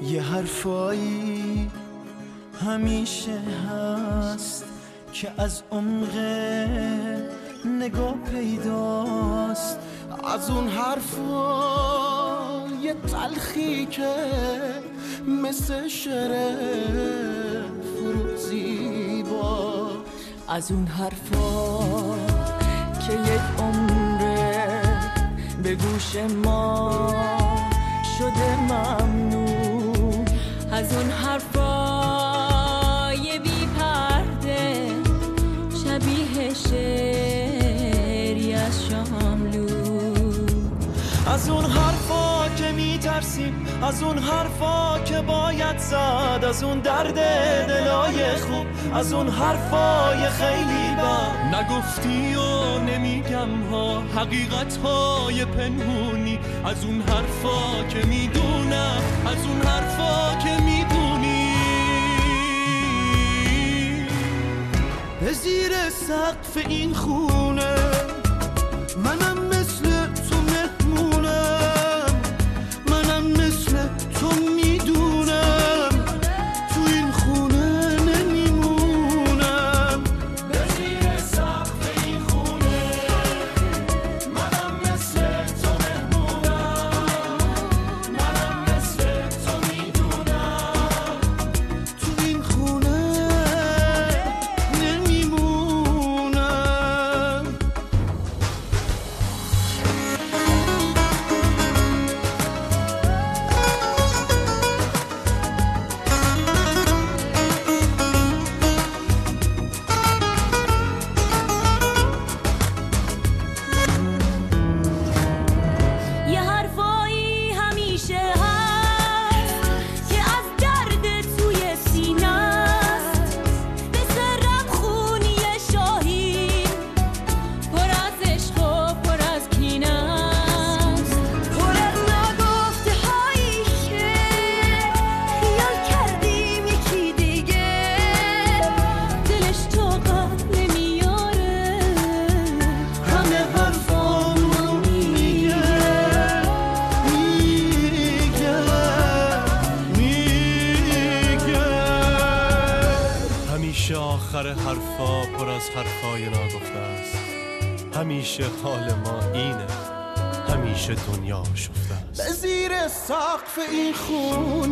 یه حرفایی همیشه هست که از عمق نگاه پیداست، از اون حرفای تلخی که مثل شعر فروزیبا، از اون حرفا که یک عمره به گوش ما شده ممنون، از اون حرفای بی پرده شبیه شعری از شاملو، از اون حرفا که میترسیم، از اون حرفا که باید زد، از اون درد دلای خوب، از اون حرفای خیلی بد نگفتی و نمیگم ها، حقیقت های پنهونی، از اون حرفا که میدونم، از اون حرفا که میدونی. به زیر سقف این خونه منم مثل تو مهمونم، منم مثل تو میدونم تو این خونه نمیمونم. به زیر سقف این خونه منم مثل تو مهمونم، منم مثل تو میدونم تو این خونه نمیمونم. یه حرفایی همیشه هست که از درد توی سینه است، به سرم خونی شاهین پر از عشق و پر از کینه است، پر از نگفته هایی که خیال کردیم یکی دیگه دلش طاقت نمیاره، همه حرفامو میگه همیشه آخر حرفا پر از حرفای ناگفته است، همیشه حال ما اینه، همیشه دنیا شفته است. به زیر سقف این خونه